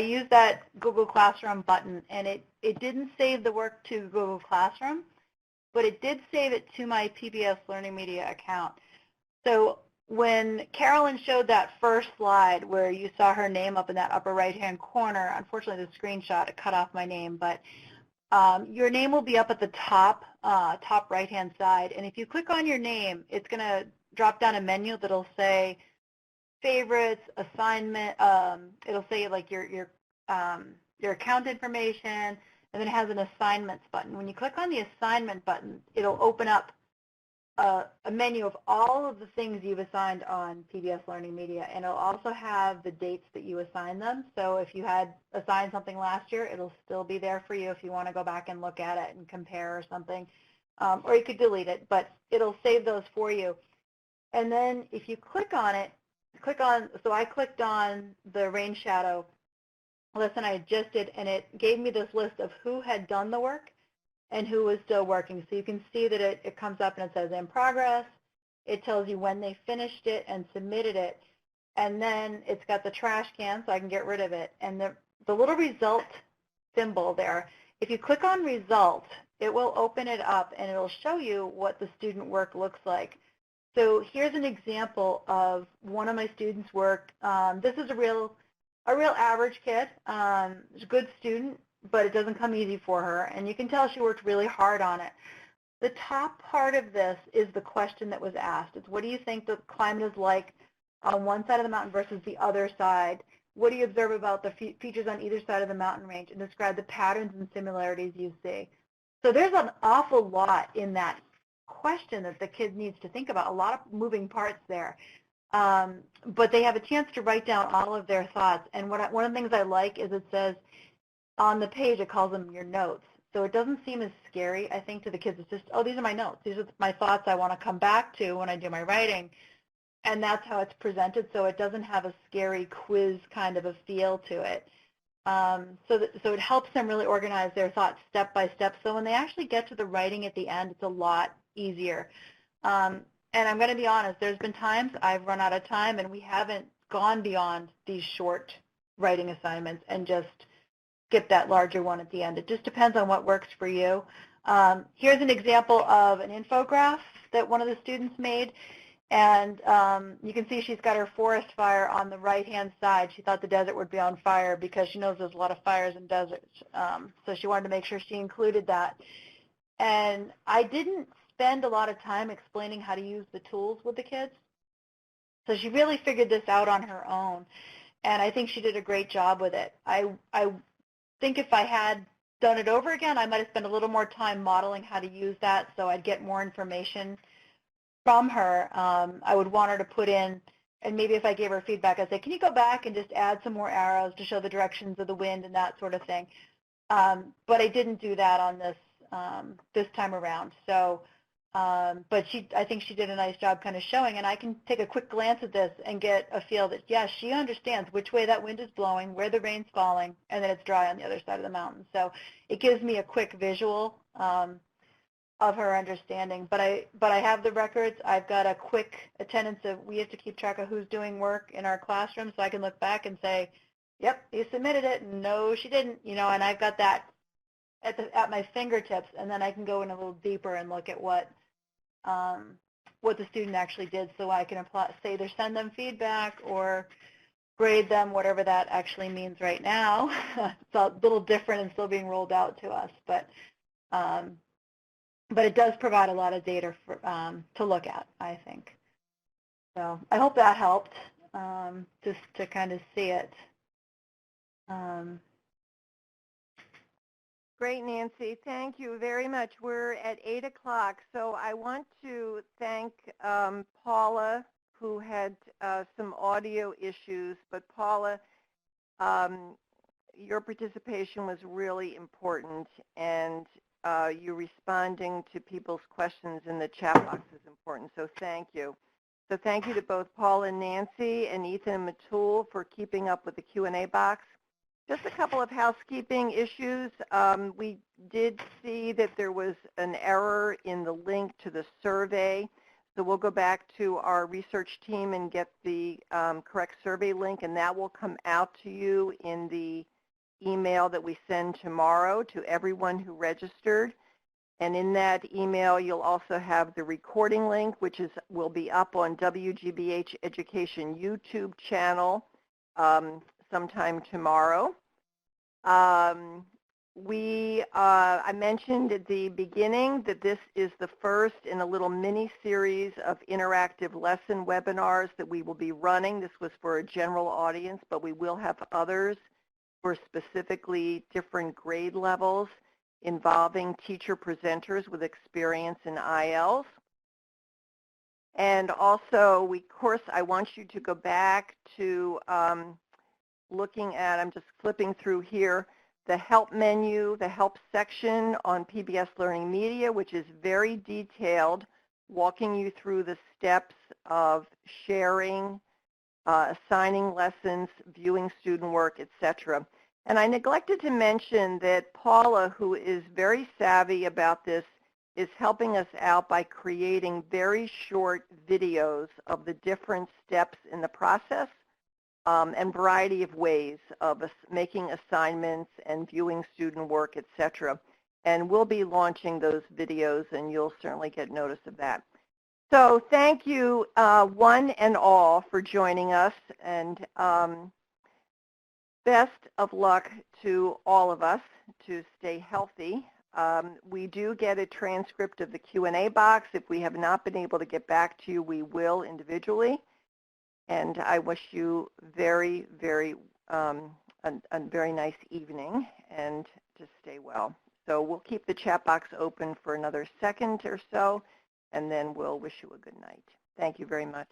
used that Google Classroom button, and it didn't save the work to Google Classroom, but it did save it to my PBS LearningMedia account. So when Carolyn showed that first slide where you saw her name up in that upper right-hand corner, unfortunately the screenshot, it cut off my name, but your name will be up at the top right-hand side. And if you click on your name, it's going to drop down a menu that'll say favorites, assignment, it'll say like your account information, and then it has an assignments button. When you click on the assignment button, it'll open up a menu of all of the things you've assigned on PBS LearningMedia, and it'll also have the dates that you assigned them. So if you had assigned something last year, it'll still be there for you if you want to go back and look at it and compare or something, or you could delete it, but it'll save those for you. And then if you click on it, so I clicked on the rain shadow lesson I just did, and it gave me this list of who had done the work and who was still working. So you can see that it comes up and it says in progress. It tells you when they finished it and submitted it. And then it's got the trash can, so I can get rid of it. And the little result symbol there, if you click on result, it will open it up and it will show you what the student work looks like. So here's an example of one of my students' work. This is a real average kid. She's a good student, but it doesn't come easy for her, and you can tell she worked really hard on it. The top part of this is the question that was asked. It's what do you think the climate is like on one side of the mountain versus the other side? What do you observe about the features on either side of the mountain range, and describe the patterns and similarities you see? So there's an awful lot in that question that the kid needs to think about, a lot of moving parts there. But they have a chance to write down all of their thoughts, and one of the things I like is it says, on the page, it calls them your notes. So it doesn't seem as scary, I think, to the kids. It's just, oh, these are my notes. These are my thoughts I want to come back to when I do my writing. And that's how it's presented, so it doesn't have a scary quiz kind of a feel to it. So it helps them really organize their thoughts step by step. So when they actually get to the writing at the end, it's a lot easier. And I'm going to be honest, there's been times I've run out of time and we haven't gone beyond these short writing assignments and just skip that larger one at the end. It just depends on what works for you. Here's an example of an infographic that one of the students made, and you can see she's got her forest fire on the right-hand side. She thought the desert would be on fire because she knows there's a lot of fires in deserts, so she wanted to make sure she included that. And I didn't spend a lot of time explaining how to use the tools with the kids, so she really figured this out on her own, and I think she did a great job with it. I think if I had done it over again, I might have spent a little more time modeling how to use that so I'd get more information from her. I would want her to put in, and maybe if I gave her feedback, I'd say, can you go back and just add some more arrows to show the directions of the wind and that sort of thing. But I didn't do that on this time around. So, but I think she did a nice job kind of showing, and I can take a quick glance at this and get a feel that, yes, she understands which way that wind is blowing, where the rain's falling, and then it's dry on the other side of the mountain. So it gives me a quick visual of her understanding. But I have the records. I've got a quick attendance of, we have to keep track of who's doing work in our classroom, so I can look back and say, yep, you submitted it, no, she didn't, and I've got that at my fingertips, and then I can go in a little deeper and look at what the student actually did, so I can say either send them feedback or grade them, whatever that actually means right now. It's a little different and still being rolled out to us, but it does provide a lot of data for, to look at, I think. So I hope that helped, just to kind of see it.
Great, Nancy. Thank you very much. We're at 8 o'clock, so I want to thank Paula, who had some audio issues. But Paula, your participation was really important, and you responding to people's questions in the chat box is important, so thank you. So thank you to both Paula and Nancy and Ethan and Matul for keeping up with the Q&A box. Just a couple of housekeeping issues. We did see that there was an error in the link to the survey. So we'll go back to our research team and get the correct survey link, and that will come out to you in the email that we send tomorrow to everyone who registered. And in that email, you'll also have the recording link, which will be up on GBH Education YouTube channel sometime tomorrow. I mentioned at the beginning that this is the first in a little mini-series of interactive lesson webinars that we will be running. This was for a general audience, but we will have others for specifically different grade levels involving teacher presenters with experience in IELTS. And also, of course, I want you to go back to looking at, I'm just flipping through here, the help menu, the help section on PBS LearningMedia, which is very detailed, walking you through the steps of sharing, assigning lessons, viewing student work, etc. And I neglected to mention that Paula, who is very savvy about this, is helping us out by creating very short videos of the different steps in the process and variety of ways of making assignments and viewing student work, etc. And we'll be launching those videos, and you'll certainly get notice of that. So thank you, one and all, for joining us, and best of luck to all of us to stay healthy. We do get a transcript of the Q&A box. If we have not been able to get back to you, we will individually. And I wish you a very nice evening, and to stay well. So we'll keep the chat box open for another second or so, and then we'll wish you a good night. Thank you very much.